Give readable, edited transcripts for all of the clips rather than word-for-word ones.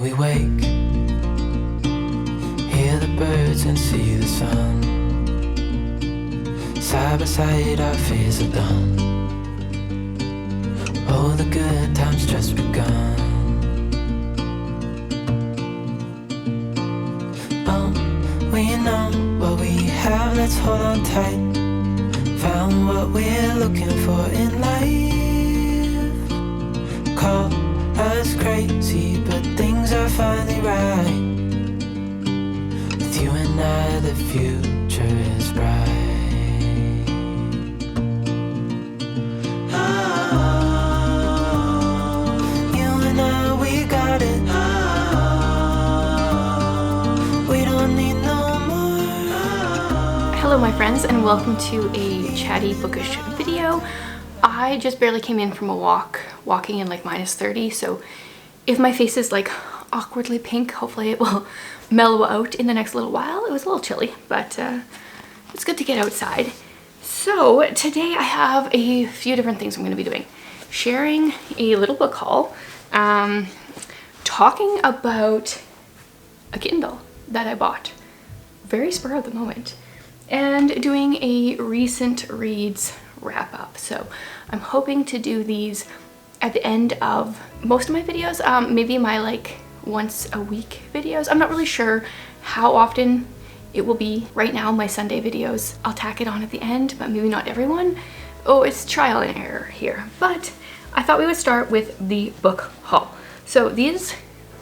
we wake, hear the birds and see the sun. Side by side our fears are done. Oh, the good times just begun. Oh, we know what we have, let's hold on tight. Found what we're looking for in life. Call us crazy, but things are finally right. With you and I, the future is bright. Hello my friends, and welcome to a chatty bookish video. I just barely came in from a walking in like -30, so if my face is like awkwardly pink, hopefully it will mellow out in the next little while. It was a little chilly, but it's good to get outside. So today I have a few different things I'm going to be doing. Sharing a little book haul, talking about a Kindle that I bought, very spur of the moment, and doing a recent reads wrap up. So I'm hoping to do these at the end of most of my videos, maybe my like once a week videos. I'm not really sure how often it will be. Right now my Sunday videos, I'll tack it on at the end, but maybe not everyone. Oh, it's trial and error here. But I thought we would start with the book haul. So these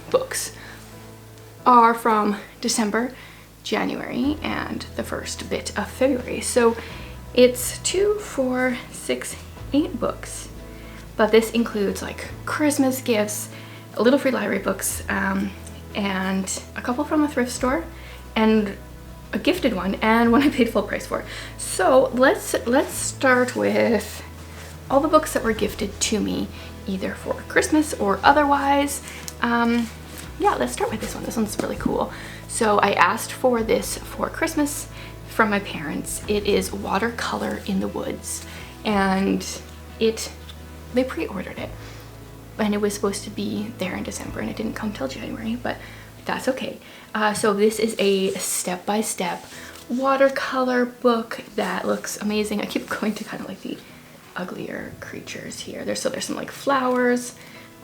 books are from December, January, and the first bit of February. So it's 2, 4, 6, 8 books, but this includes like Christmas gifts, a little free library books, and a couple from a thrift store, and a gifted one, and one I paid full price for. So let's start with all the books that were gifted to me, either for Christmas or otherwise. Yeah, let's start with this one. This one's really cool. So I asked for this for Christmas from my parents. It is Watercolor in the Woods, and they pre-ordered it, and it was supposed to be there in December, and it didn't come till January, but that's okay. So this is a step-by-step watercolor book that looks amazing. I keep going to kind of like the uglier creatures here. There's some like flowers.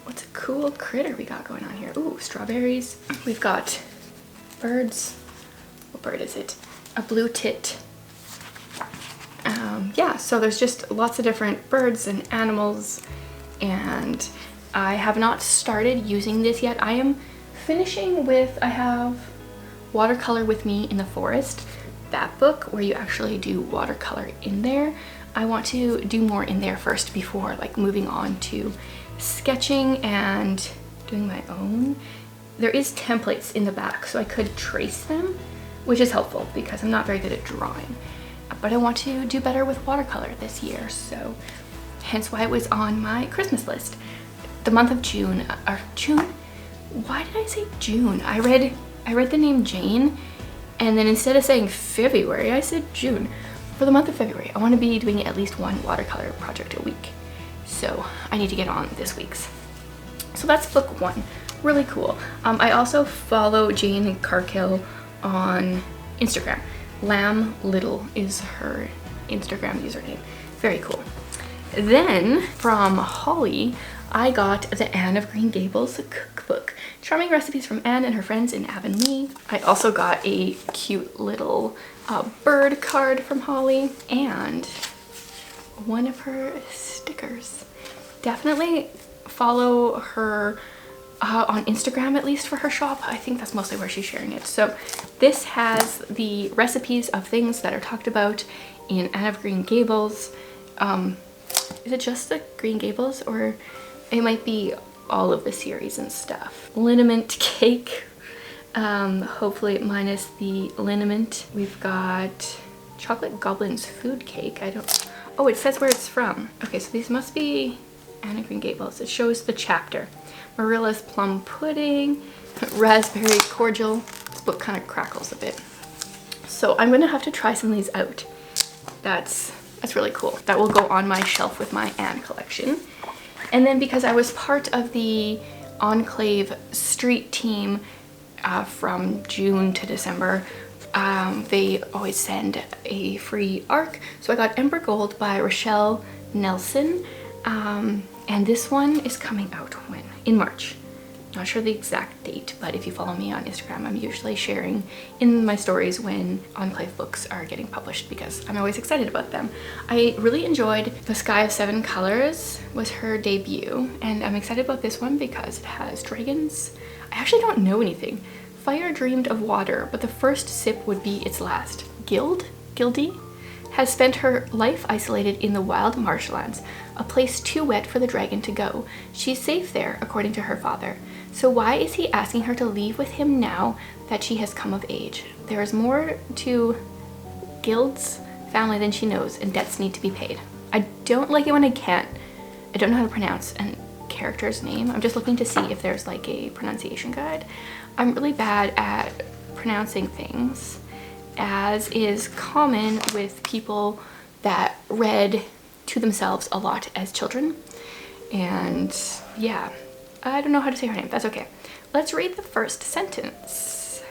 What's a cool critter we got going on here? Ooh, strawberries. We've got birds. What bird is it? A blue tit. Yeah, so there's just lots of different birds and animals, and I have not started using this yet. I am finishing with, I have Watercolor with Me in the Forest, that book where you actually do watercolor in there. I want to do more in there first before like moving on to sketching and doing my own. There is templates in the back, so I could trace them, which is helpful because I'm not very good at drawing, but I want to do better with watercolor this year, so hence why it was on my Christmas list. The month of June, why did I say June? I read the name Jane, and then instead of saying February, I said June. For the month of February, I want to be doing at least one watercolor project a week. So I need to get on this week's. So that's book one, really cool. I also follow Jane Carkill on Instagram. Lamb Little is her Instagram username. Very cool. Then from Holly, I got the Anne of Green Gables cookbook. Charming recipes from Anne and her friends in Avonlea. I also got a cute little bird card from Holly and one of her stickers. Definitely follow her on Instagram, at least for her shop. I think that's mostly where she's sharing it. So this has the recipes of things that are talked about in Anne of Green Gables. Is it just the Green Gables, or it might be all of the series and stuff. Liniment cake, hopefully minus the liniment. We've got chocolate goblins food cake. Oh, it says where it's from. Okay, so these must be Anne of Green Gables. It shows the chapter. Marilla's plum pudding, raspberry cordial. This book kind of crackles a bit. So I'm gonna have to try some of these out. That's really cool. That will go on my shelf with my Anne collection. And then because I was part of the Enclave street team from June to December. They always send a free ARC. So I got Ember Gold by Rochelle Nelson. And this one is coming out when? In March. Not sure the exact date, but if you follow me on Instagram, I'm usually sharing in my stories when Enclave books are getting published because I'm always excited about them. I really enjoyed The Sky of Seven Colors was her debut, and I'm excited about this one because it has dragons. I actually don't know anything. Fire dreamed of water, but the first sip would be its last. Gildy has spent her life isolated in the wild marshlands, a place too wet for the dragon to go. She's safe there, according to her father. So why is he asking her to leave with him now that she has come of age? There is more to Gild's family than she knows, and debts need to be paid. I don't like it when I don't know how to pronounce a character's name. I'm just looking to see if there's like a pronunciation guide. I'm really bad at pronouncing things, as is common with people that read to themselves a lot as children. And yeah, I don't know how to say her name. That's okay. Let's read the first sentence.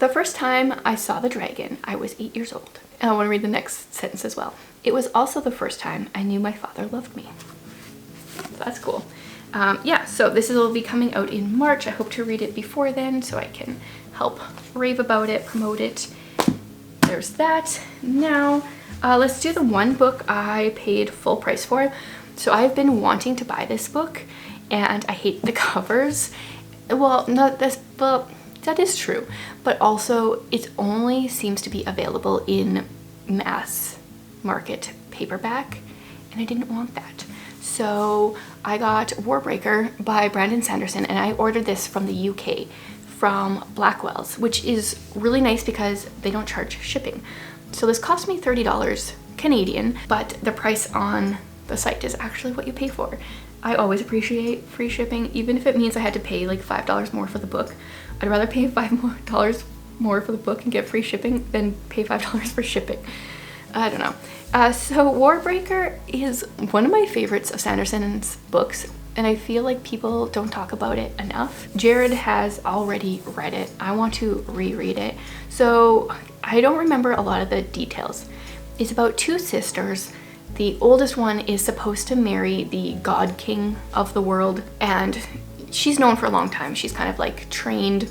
The first time I saw the dragon, I was 8 years old. And I want to read the next sentence as well. It was also the first time I knew my father loved me. So that's cool. Yeah, so this will be coming out in March. I hope to read it before then so I can help rave about it, promote it. There's that. Now, let's do the one book I paid full price for. So I've been wanting to buy this book and I hate the covers. Well, not this, but that is true. But also it only seems to be available in mass market paperback and I didn't want that. So I got Warbreaker by Brandon Sanderson and I ordered this from the UK from Blackwell's, which is really nice because they don't charge shipping. So this cost me $30 Canadian, but the price on the site is actually what you pay for. I always appreciate free shipping, even if it means I had to pay like $5 more for the book. I'd rather pay $5 more for the book and get free shipping than pay $5 for shipping. I don't know. So Warbreaker is one of my favorites of Sanderson's books, and I feel like people don't talk about it enough. Jared has already read it. I want to reread it. So I don't remember a lot of the details. It's about two sisters. The oldest one is supposed to marry the god king of the world, and she's known for a long time. She's kind of like trained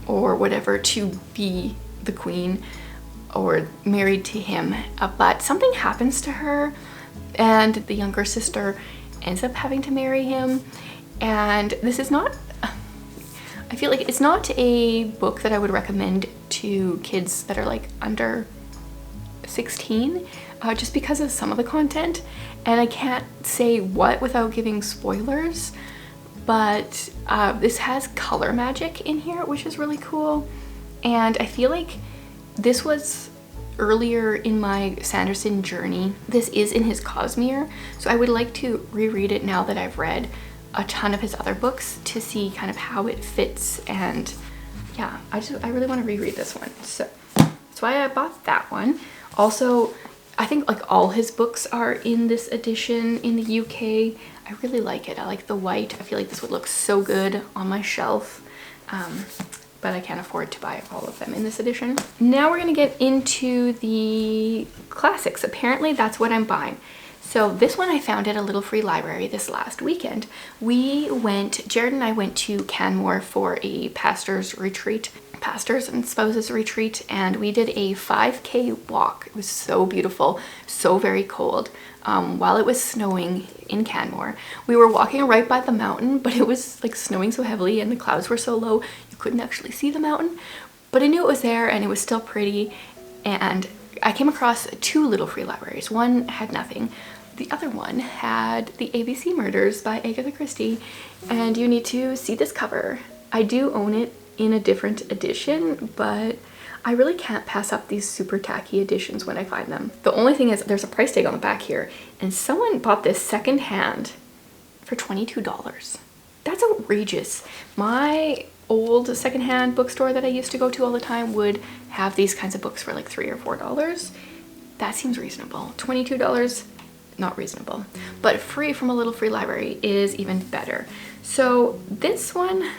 or whatever to be the queen or married to him. But something happens to her and the younger sister ends up having to marry him. And this is not, I feel like it's not a book that I would recommend to kids that are like under 16, just because of some of the content, and I can't say what without giving spoilers, but this has color magic in here, which is really cool. And I feel like this was earlier in my Sanderson journey. This is in his Cosmere, so I would like to reread it now that I've read a ton of his other books to see kind of how it fits. And yeah, I really want to reread this one, so that's why I bought that one. Also, I think like all his books are in this edition in the UK. I really like it. I like the white. I feel like this would look so good on my shelf. But I can't afford to buy all of them in this edition. Now we're gonna get into the classics. Apparently that's what I'm buying. So this one I found at a little free library this last weekend. Jared and I went to Canmore for a pastor's and spouses retreat, and we did a 5K walk. It was so beautiful, so very cold. While it was snowing in Canmore, we were walking right by the mountain, but it was like snowing so heavily and the clouds were so low you couldn't actually see the mountain, but I knew it was there and it was still pretty. And I came across two little free libraries. One had nothing. The other one had the ABC Murders by Agatha Christie, and you need to see this cover. I do own it in a different edition, but I really can't pass up these super tacky editions when I find them. The only thing is there's a price tag on the back here, and someone bought this secondhand for $22. That's outrageous. My old secondhand bookstore that I used to go to all the time would have these kinds of books for like $3 or $4. That seems reasonable. $22, not reasonable. But free from a little free library is even better. So this one,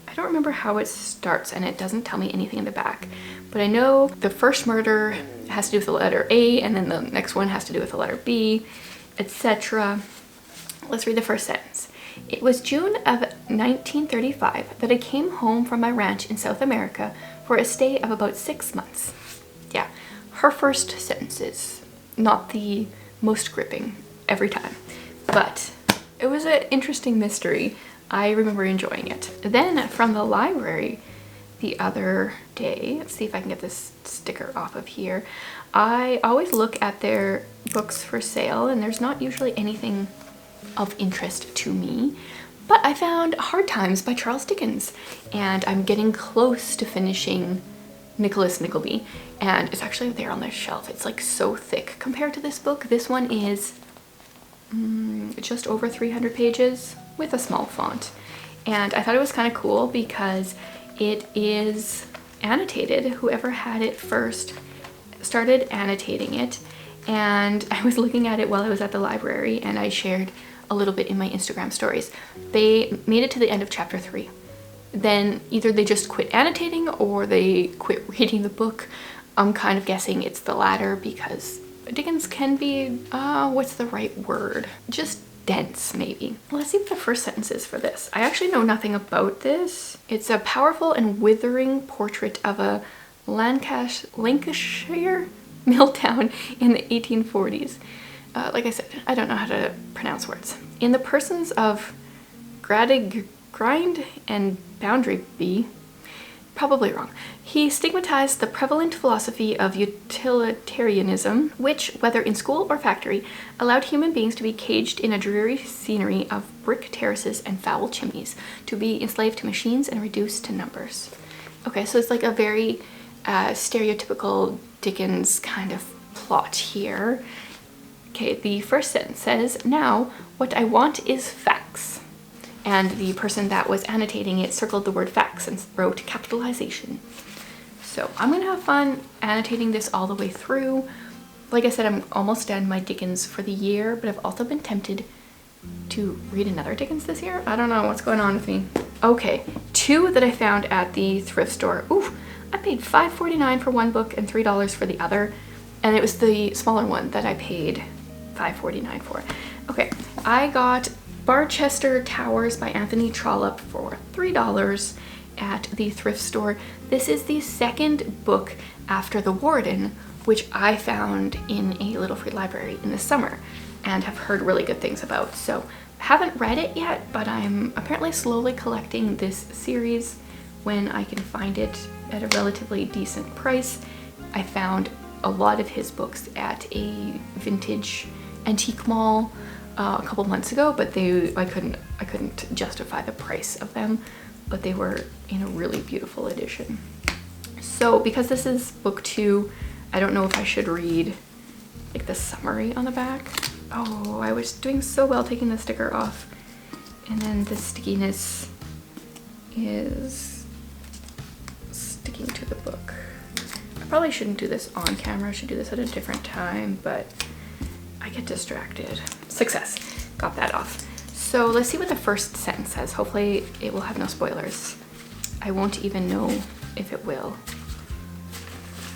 I don't remember how it starts, and it doesn't tell me anything in the back, but I know the first murder has to do with the letter A, and then the next one has to do with the letter B, etc. Let's read the first sentence. It was June of 1935 that I came home from my ranch in South America for a stay of about 6 months. Yeah, her first sentences, not the most gripping every time, but it was an interesting mystery. I remember enjoying it. Then from the library the other day, let's see if I can get this sticker off of here. I always look at their books for sale, and there's not usually anything of interest to me, but I found Hard Times by Charles Dickens, and I'm getting close to finishing Nicholas Nickleby, and it's actually there on the shelf. It's like so thick compared to this book. This one is just over 300 pages with a small font, and I thought it was kind of cool because it is annotated. Whoever had it first started annotating it, and I was looking at it while I was at the library, and I shared a little bit in my Instagram stories. They made it to the end of chapter 3. Then either they just quit annotating or they quit reading the book. I'm kind of guessing it's the latter because Dickens can be, what's the right word? Just dense, maybe. Let's see what the first sentence is for this. I actually know nothing about this. It's a powerful and withering portrait of a Lancashire mill town in the 1840s. Like I said, I don't know how to pronounce words. In the persons of Gradgrind and Bounderby, probably wrong, he stigmatized the prevalent philosophy of utilitarianism, which, whether in school or factory, allowed human beings to be caged in a dreary scenery of brick terraces and foul chimneys, to be enslaved to machines and reduced to numbers. Okay, so it's like a very stereotypical Dickens kind of plot here. Okay, the first sentence says, now, what I want is facts. And the person that was annotating it circled the word facts and wrote capitalization. So I'm gonna have fun annotating this all the way through. Like I said, I'm almost done my Dickens for the year, but I've also been tempted to read another Dickens this year. I don't know what's going on with me. Okay, 2 that I found at the thrift store. Ooh, I paid $5.49 for one book and $3 for the other. And it was the smaller one that I paid $5.49 for. Okay, I got Barchester Towers by Anthony Trollope for $3 at the thrift store. This is the second book after The Warden, which I found in a little free library in the summer and have heard really good things about. So haven't read it yet, but I'm apparently slowly collecting this series when I can find it at a relatively decent price. I found a lot of his books at a vintage antique mall a couple months ago, but I couldn't justify the price of them, but they were in a really beautiful edition. So because this is book 2, I don't know if I should read like the summary on the back. Oh, I was doing so well taking the sticker off, and then the stickiness is sticking to the book. I probably shouldn't do this on camera. I should do this at a different time, but I get distracted. Success. Got that off. So let's see what the first sentence says. Hopefully it will have no spoilers. I won't even know if it will.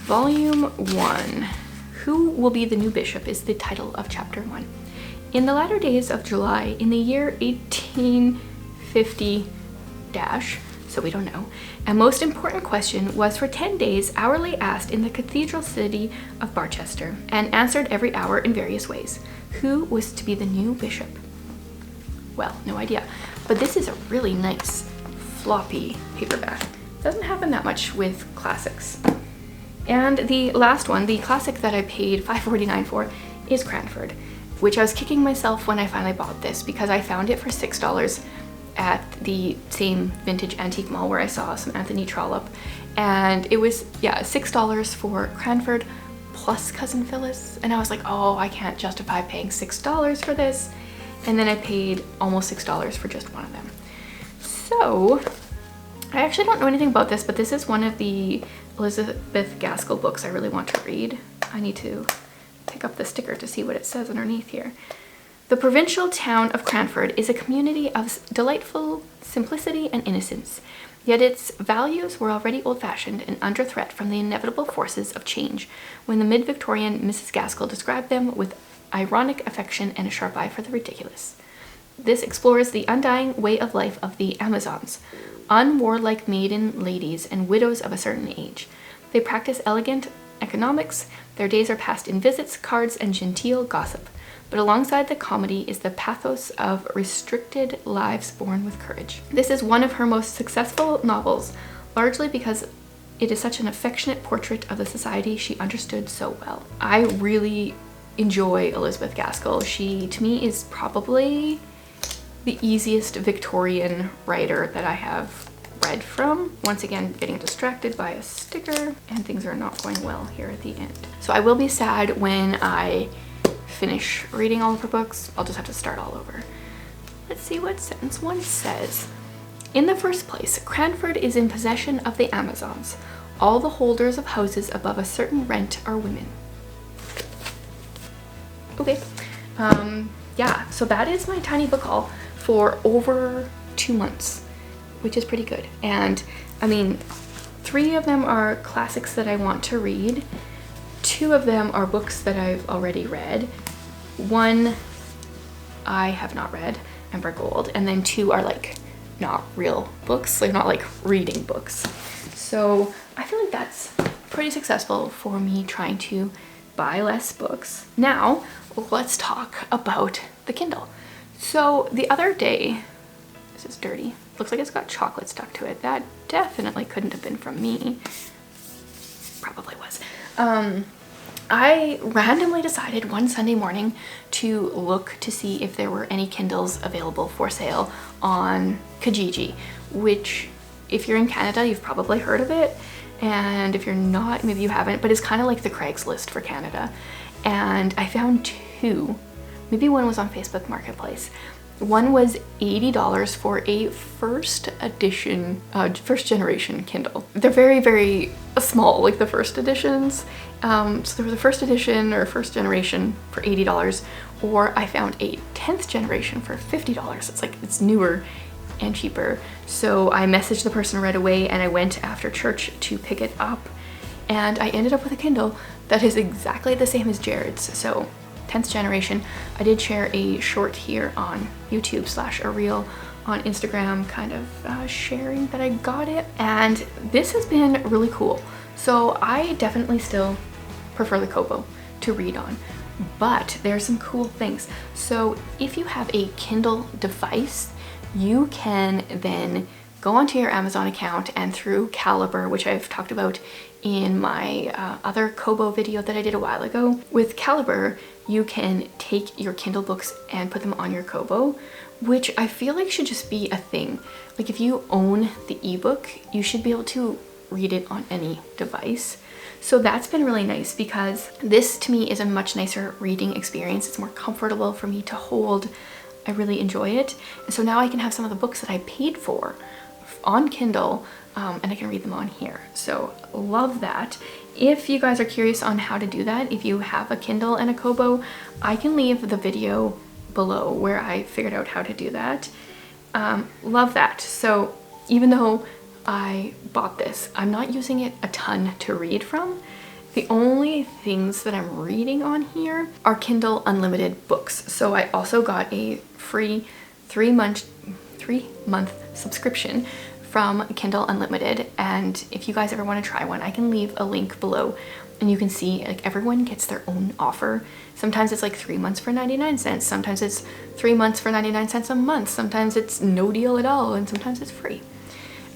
Volume 1. Who Will Be the New Bishop is the title of chapter 1. In the latter days of July, in the year 1850 so we don't know, a most important question was for 10 days hourly asked in the cathedral city of Barchester, and answered every hour in various ways. Who was to be the new bishop? Well, no idea. But this is a really nice floppy paperback. Doesn't happen that much with classics. And the last one, the classic that I paid $5.49 for, is Cranford, which I was kicking myself when I finally bought this because I found it for $6 at the same vintage antique mall where I saw some Anthony Trollope, and it was, yeah, $6 for Cranford plus Cousin Phyllis, and I was like, oh, I can't justify paying $6 for this, and then I paid almost $6 for just one of them. So I actually don't know anything about this, but this is one of the Elizabeth Gaskell books I really want to read. I need to pick pick up the sticker to see what it says underneath here. The provincial town of Cranford is a community of delightful simplicity and innocence, yet its values were already old-fashioned and under threat from the inevitable forces of change when the mid-Victorian Mrs. Gaskell described them with ironic affection and a sharp eye for the ridiculous. This explores the undying way of life of the Amazons, unwarlike maiden ladies and widows of a certain age. They practice elegant economics. Their days are passed in visits, cards, and genteel gossip. But alongside the comedy is the pathos of restricted lives born with courage. This is one of her most successful novels, largely because it is such an affectionate portrait of the society she understood so well. I really enjoy Elizabeth Gaskell. She, to me, is probably the easiest Victorian writer that I have read from. Once again, getting distracted by a sticker, and things are not going well here at the end. So I will be sad when I finish reading all of her books. I'll just have to start all over. Let's see what sentence 1 says. In the first place, Cranford is in possession of the Amazons. All the holders of houses above a certain rent are women. Okay, yeah, so that is my tiny book haul for over 2 months, which is pretty good. And I mean, 3 of them are classics that I want to read. 2 of them are books that I've already read. 1 I have not read, Ember Gold, and then 2 are like not real books, like not like reading books. So I feel like that's pretty successful for me trying to buy less books. Now let's talk about the Kindle. So the other day, this is dirty, looks like it's got chocolate stuck to it. That definitely couldn't have been from me. Probably was. I randomly decided one Sunday morning to look to see if there were any Kindles available for sale on Kijiji, which if you're in Canada, you've probably heard of it. And if you're not, maybe you haven't, but it's kind of like the Craigslist for Canada. And I found 2, maybe one was on Facebook Marketplace. One was $80 for a first generation Kindle. They're very, very small, like the first editions. So there was a first edition or first generation for $80, or I found a 10th generation for $50. It's like, it's newer and cheaper. So I messaged the person right away and I went after church to pick it up. And I ended up with a Kindle that is exactly the same as Jared's. So 10th generation. I did share a short here on YouTube / a reel on Instagram, kind of sharing that I got it. And this has been really cool. So I definitely still prefer the Kobo to read on, but there's some cool things. So if you have a Kindle device, you can then go onto your Amazon account and through Calibre, which I've talked about in my other Kobo video that I did a while ago. With Calibre, you can take your Kindle books and put them on your Kobo, which I feel like should just be a thing. Like if you own the ebook, you should be able to read it on any device. So that's been really nice because this to me is a much nicer reading experience. It's more comfortable for me to hold. I really enjoy it. And so now I can have some of the books that I paid for on Kindle and I can read them on here. So love that. If you guys are curious on how to do that, if you have a Kindle and a Kobo, I can leave the video below where I figured out how to do that. Love that. So even though I bought this, I'm not using it a ton to read from. The only things that I'm reading on here are Kindle Unlimited books. So I also got a free 3-month subscription from Kindle Unlimited, and if you guys ever want to try one, I can leave a link below and you can see like everyone gets their own offer. Sometimes it's like 3 months for 99 cents, sometimes it's 3 months for 99 cents a month, sometimes it's no deal at all, and sometimes it's free.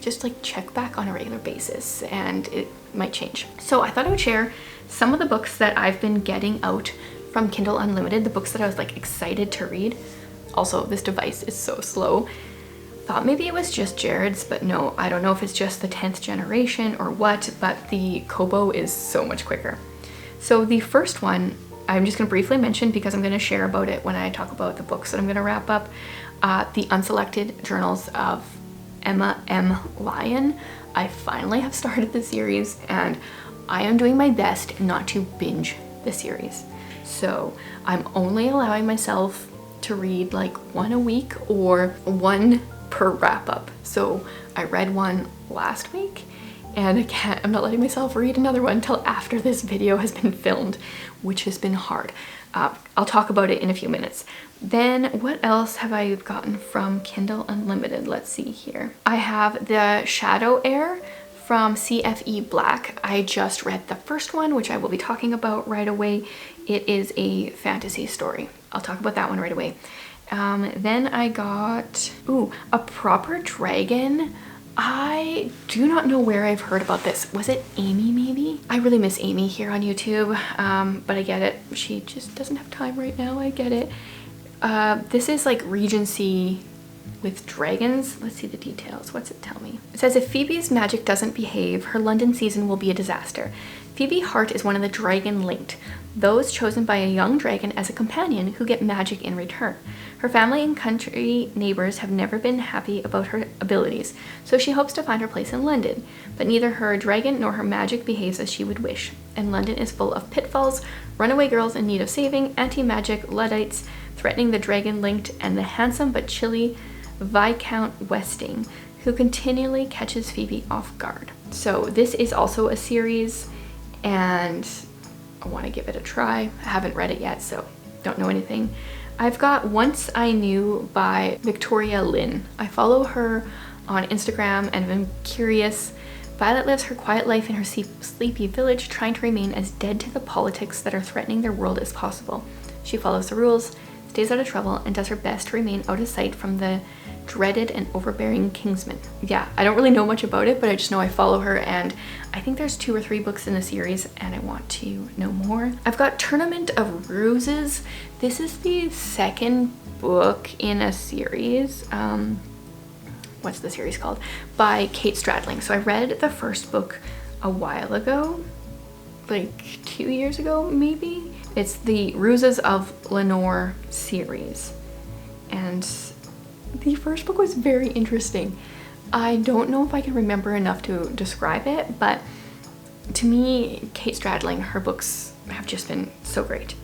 Just like check back on a regular basis and it might change. So I thought I would share some of the books that I've been getting out from Kindle Unlimited, the books that I was like excited to read. Also, this device is so slow. Thought maybe it was just Jared's, but no, I don't know if it's just the 10th generation or what, but the Kobo is so much quicker. So the first one, I'm just gonna briefly mention because I'm gonna share about it when I talk about the books that I'm gonna wrap up. The Unselected Journals of Emma M. Lyon. I finally have started the series and I am doing my best not to binge the series. So I'm only allowing myself to read like one a week or one per wrap up. So I read one last week, and I'm not letting myself read another one until after this video has been filmed, which has been hard. I'll talk about it in a few minutes. Then what else have I gotten from Kindle Unlimited? Let's see here. I have the Shadow Heir from CFE Black. I just read the first one, which I will be talking about right away. It is a fantasy story. I'll talk about that one right away. Then I got, A Proper Dragon. I do not know where I've heard about this. Was it Amy maybe? I really miss Amy here on YouTube, but I get it. She just doesn't have time right now, I get it. This is like Regency with dragons. Let's see the details. What's it tell me? It says, if Phoebe's magic doesn't behave, her London season will be a disaster. Phoebe Hart is one of the dragon linked, those chosen by a young dragon as a companion who get magic in return. Her family and country neighbors have never been happy about her abilities, so she hopes to find her place in London. But neither her dragon nor her magic behaves as she would wish, and London is full of pitfalls, runaway girls in need of saving, anti-magic Luddites threatening the dragon-linked, and the handsome but chilly Viscount Westing, who continually catches Phoebe off guard. So this is also a series, and I want to give it a try. I haven't read it yet, so don't know anything. I've got Once I Knew by Victoria Lynn. I follow her on Instagram and I'm curious. Violet lives her quiet life in her sleepy village, trying to remain as dead to the politics that are threatening their world as possible. She follows the rules, stays out of trouble, and does her best to remain out of sight from the dreaded and overbearing Kingsman. Yeah, I don't really know much about it, but I just know I follow her, and I think there's 2 or 3 books in the series and I want to know more. I've got Tournament of Ruses. This is the second book in a series. What's the series called? By Kate Stradling. So I read the first book a while ago, like 2 years ago maybe. It's the Ruses of Lenore series, and the first book was very interesting. I don't know if I can remember enough to describe it, but to me, Kate Stradling, her books have just been so great.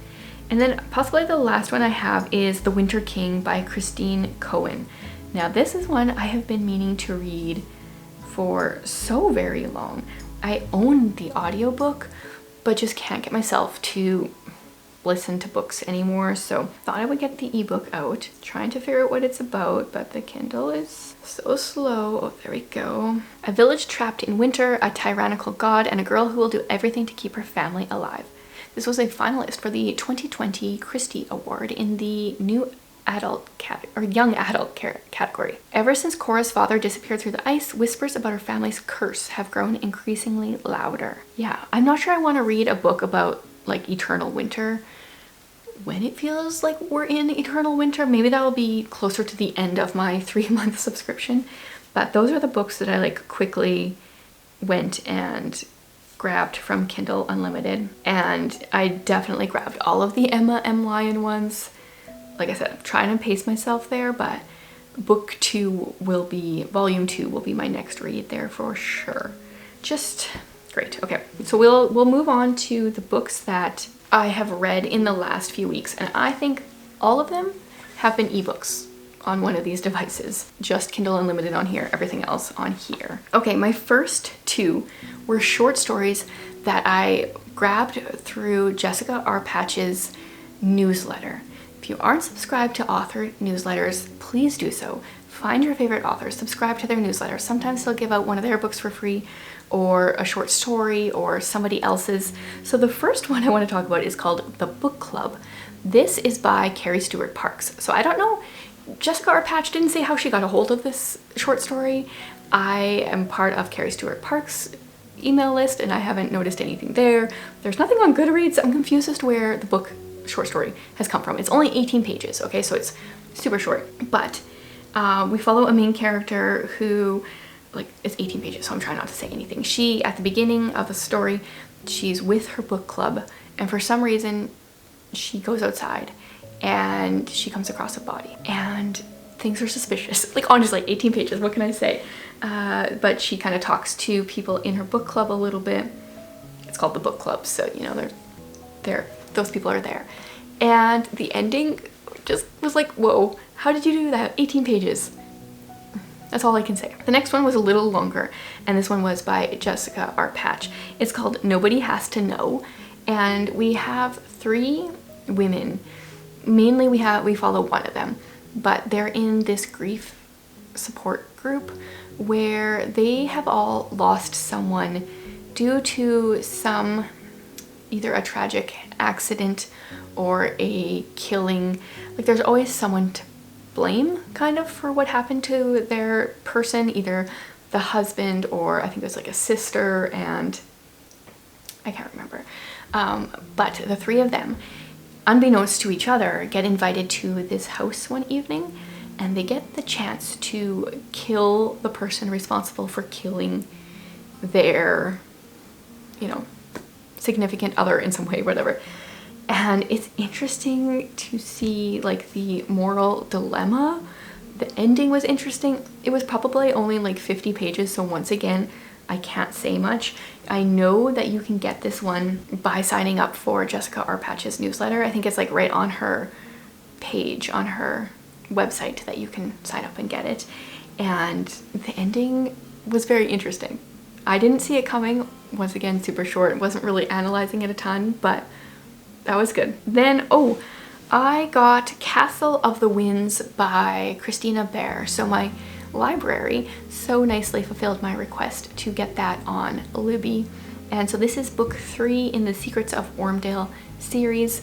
And then possibly the last one I have is The Winter King by Christine Cohen. Now this is one I have been meaning to read for so very long. I own the audiobook, but just can't get myself to listen to books anymore, so thought I would get the ebook out. Trying to figure out what it's about, but the Kindle is so slow. Oh, there we go. A village trapped in winter, a tyrannical god, and a girl who will do everything to keep her family alive. This was a finalist for the 2020 Christie Award in the young adult category. Ever since Cora's father disappeared through the ice, whispers about her family's curse have grown increasingly louder. Yeah, I'm not sure I want to read a book about like eternal winter when it feels like we're in eternal winter. Maybe that will be closer to the end of my 3-month subscription, but those are the books that I like quickly went and grabbed from Kindle Unlimited, and I definitely grabbed all of the Emma M. Lyon ones. Like I said, I'm trying to pace myself there, but volume 2 will be my next read there for sure. Just great. Okay, so we'll move on to the books that I have read in the last few weeks, and I think all of them have been ebooks on one of these devices. Just Kindle Unlimited on here, everything else on here. Okay, my first 2 were short stories that I grabbed through Jessica R. Patch's newsletter. If you aren't subscribed to author newsletters, please do so. Find your favorite authors, subscribe to their newsletter. Sometimes they'll give out one of their books for free, or a short story, or somebody else's. So the first one I want to talk about is called The Book Club. This is by Carrie Stewart Parks. So I don't know, Jessica R. Patch didn't say how she got a hold of this short story. I am part of Carrie Stewart Parks' email list, and I haven't noticed anything there. There's nothing on Goodreads. I'm confused as to where the book short story has come from. It's only 18 pages, okay, so it's super short, but we follow a main character who, like, it's 18 pages, so I'm trying not to say anything. She, at the beginning of the story, she's with her book club, and for some reason she goes outside and she comes across a body and things are suspicious. Like, honestly, 18 pages, what can I say? But she kind of talks to people in her book club a little bit. It's called the book club, so you know, they're those people are there. And the ending just was like, whoa, how did you do that? 18 pages. That's all I can say. The next one was a little longer, and this one was by Jessica R. Patch. It's called Nobody Has to Know, and we have 3 women. Mainly we follow one of them, but they're in this grief support group where they have all lost someone due to some, either a tragic accident or a killing. Like there's always someone to blame kind of for what happened to their person, either the husband or I think there's like a sister and I can't remember. But the 3 of them, unbeknownst to each other, get invited to this house one evening, and they get the chance to kill the person responsible for killing their, you know, significant other in some way, whatever. And it's interesting to see like the moral dilemma. The ending was interesting. It was probably only like 50 pages, so once again, I can't say much. I know that you can get this one by signing up for Jessica R. Patch's newsletter. I think it's like right on her page, on her website, that you can sign up and get it. And the ending was very interesting. I didn't see it coming. Once again, super short. Wasn't really analyzing it a ton, but that was good. Then, I got Castle of the Winds by Christina Bear. So my library so nicely fulfilled my request to get that on Libby. And so this is book 3 in the Secrets of Ormdale series.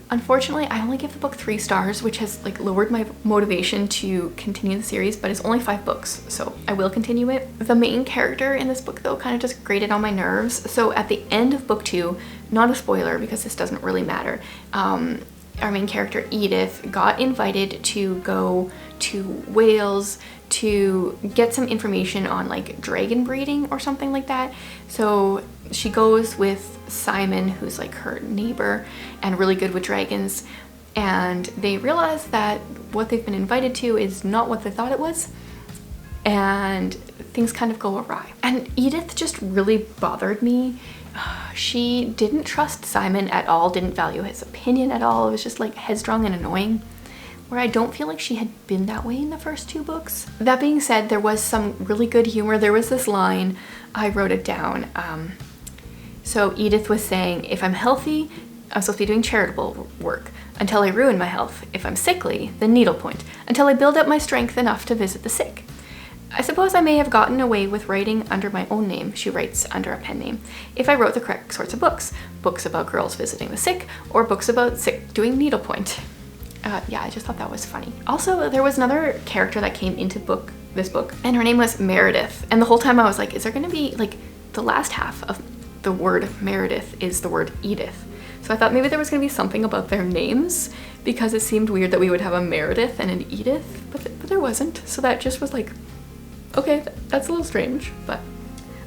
Unfortunately, I only give the book 3 stars, which has like lowered my motivation to continue the series, but it's only 5 books, so I will continue it. The main character in this book though kind of just grated on my nerves. So at the end of book 2, not a spoiler because this doesn't really matter, our main character Edith got invited to go to Wales to get some information on like dragon breeding or something like that. So she goes with Simon, who's like her neighbor and really good with dragons, and they realize that what they've been invited to is not what they thought it was, and things kind of go awry. And Edith just really bothered me. She didn't trust Simon at all, didn't value his opinion at all. It was just like headstrong and annoying, where I don't feel like she had been that way in the first 2 books. That being said, there was some really good humor. There was this line, I wrote it down. So Edith was saying, if I'm healthy, I'm supposed to be doing charitable work until I ruin my health. If I'm sickly, then needlepoint until I build up my strength enough to visit the sick. I suppose I may have gotten away with writing under my own name, she writes under a pen name, if I wrote the correct sorts of books. Books about girls visiting the sick, or books about sick doing needlepoint. Yeah, I just thought that was funny. Also, there was another character that came into this book, and her name was Meredith. And the whole time I was like, is there gonna be, like, the last half of the word Meredith is the word Edith. So I thought maybe there was gonna be something about their names, because it seemed weird that we would have a Meredith and an Edith, but there wasn't. So that just was like, okay, that's a little strange, but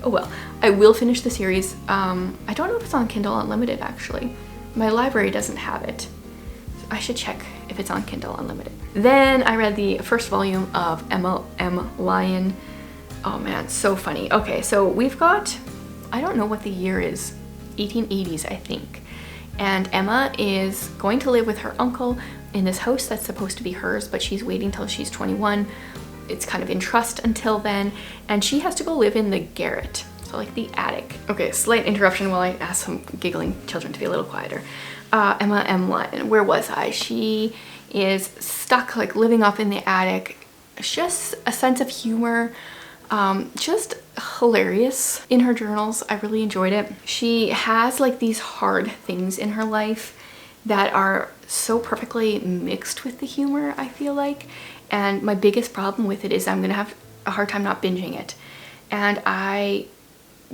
oh well. I will finish the series. I don't know if it's on Kindle Unlimited, actually. My library doesn't have it. I should check if it's on Kindle Unlimited. Then I read the first volume of Emma M. Lyon. Oh man, so funny. Okay, so we've got, I don't know what the year is, 1880s, I think. And Emma is going to live with her uncle in this house that's supposed to be hers, but she's waiting till she's 21. It's kind of in trust until then, and she has to go live in the garret, so like the attic. Okay, slight interruption while I ask some giggling children to be a little quieter. Emma M. Lyon, where was I? She is stuck like living up in the attic. Just a sense of humor, just hilarious in her journals. I really enjoyed it. She has like these hard things in her life that are so perfectly mixed with the humor, I feel like. And my biggest problem with it is I'm gonna have a hard time not binging it. And I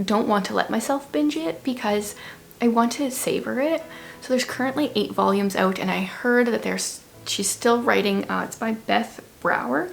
don't want to let myself binge it because I want to savor it. So there's currently 8 volumes out, and I heard that she's still writing, it's by Beth Brower.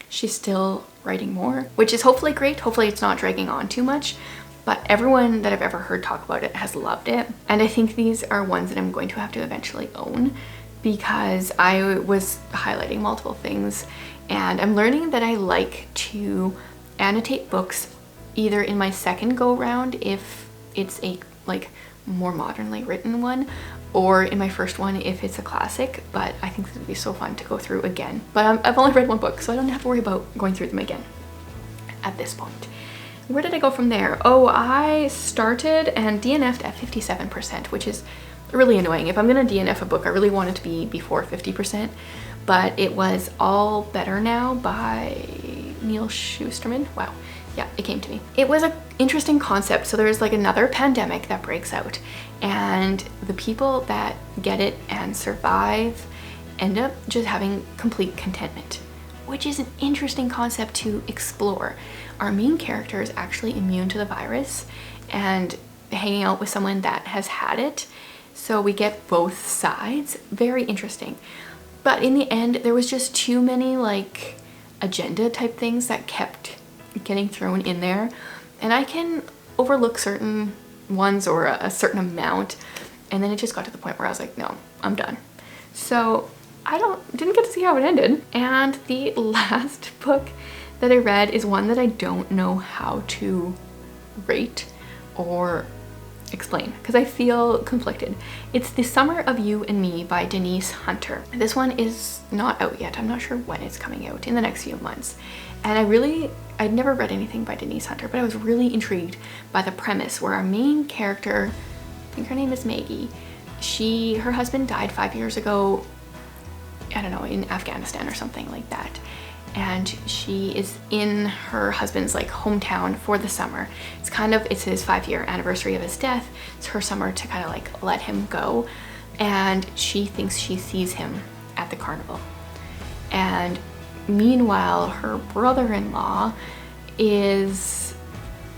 She's still writing more, which is hopefully great. Hopefully it's not dragging on too much, but everyone that I've ever heard talk about it has loved it. And I think these are ones that I'm going to have to eventually own, because I was highlighting multiple things, and I'm learning that I like to annotate books either in my second go round if it's a like more modernly written one, or in my first one if it's a classic, but I think this would be so fun to go through again. But I've only read one book, so I don't have to worry about going through them again at this point. Where did I go from there? Oh, I started and DNF'd at 57%, which is really annoying. If I'm gonna DNF a book, I really want it to be before 50%, but it was All Better Now by Neil Shusterman. Wow, yeah, it came to me. It was an interesting concept. So there's like another pandemic that breaks out, and the people that get it and survive end up just having complete contentment, which is an interesting concept to explore. Our main character is actually immune to the virus and hanging out with someone that has had it. So we get both sides. Very interesting. But in the end, there was just too many like agenda type things that kept getting thrown in there. And I can overlook certain ones or a certain amount. And then it just got to the point where I was like, no, I'm done. So I didn't get to see how it ended. And the last book that I read is one that I don't know how to rate or explain because I feel conflicted. It's The Summer of You and Me by Denise Hunter. This one is not out yet. I'm not sure when it's coming out, in the next few months. And I'd never read anything by Denise Hunter, but I was really intrigued by the premise where our main character, I think her name is Maggie, her husband died 5 years ago, I don't know, in Afghanistan or something like that. And she is in her husband's like hometown for the summer. It's his 5-year anniversary of his death. It's her summer to kind of like let him go. And she thinks she sees him at the carnival. And meanwhile, her brother-in-law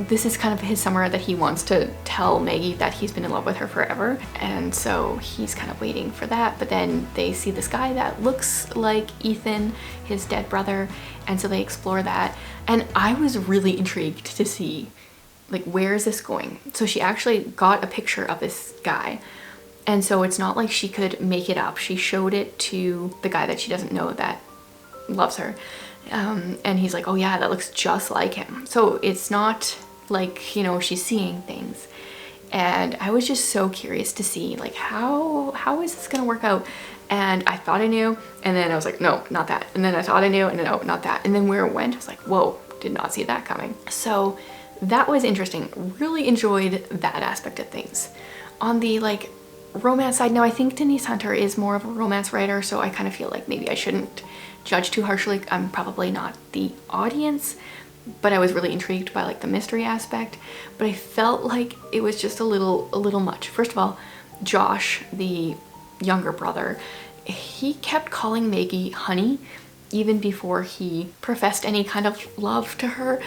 this is kind of his summer that he wants to tell Maggie that he's been in love with her forever. And so he's kind of waiting for that. But then they see this guy that looks like Ethan, his dead brother. And so they explore that. And I was really intrigued to see, like, where is this going? So she actually got a picture of this guy. And so it's not like she could make it up. She showed it to the guy that she doesn't know that loves her. And he's like, oh yeah, that looks just like him. So it's not like, you know, she's seeing things. And I was just so curious to see like how is this gonna work out? And I thought I knew, and then I was like, no, not that. And then I thought I knew, and no, not that. And then where it went, I was like, whoa, did not see that coming. So that was interesting. Really enjoyed that aspect of things. On the like romance side, now I think Denise Hunter is more of a romance writer, so I kind of feel like maybe I shouldn't judge too harshly. I'm probably not the audience, but I was really intrigued by like the mystery aspect. But I felt like it was just a little much. First of all, Josh, the younger brother, he kept calling Maggie honey even before he professed any kind of love to her.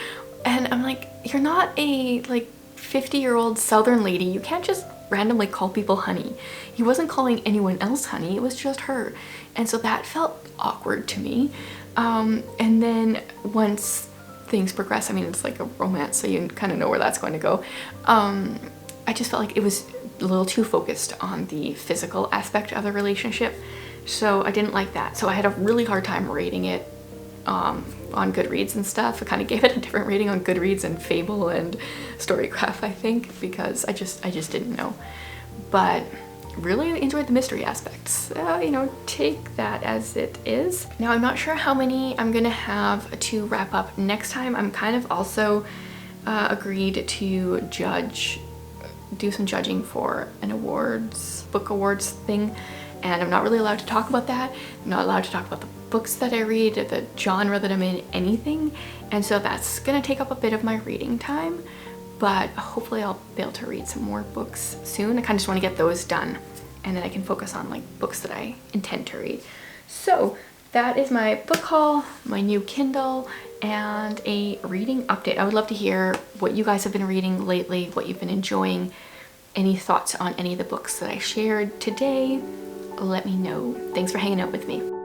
And I'm like, you're not a like 50-year-old Southern lady. You can't just randomly call people honey. He wasn't calling anyone else honey. It was just her. And so that felt awkward to me. And then once things progress, I mean, it's like a romance, so you kind of know where that's going to go. I just felt like it was a little too focused on the physical aspect of the relationship. So I didn't like that. So I had a really hard time rating it on Goodreads and stuff. I kind of gave it a different rating on Goodreads and Fable and Storygraph, I think, because I just didn't know. But really enjoyed the mystery aspects. You know, take that as it is. Now I'm not sure how many I'm gonna have to wrap up next time. I'm kind of also agreed to do some judging for an book awards thing, and I'm not really allowed to talk about that. I'm not allowed to talk about the books that I read, the genre that I'm in, anything. And so that's gonna take up a bit of my reading time, but hopefully I'll be able to read some more books soon. I kind of just want to get those done, and then I can focus on like books that I intend to read. So that is my book haul, my new Kindle, and a reading update. I would love to hear what you guys have been reading lately, what you've been enjoying, any thoughts on any of the books that I shared today. Let me know. Thanks for hanging out with me.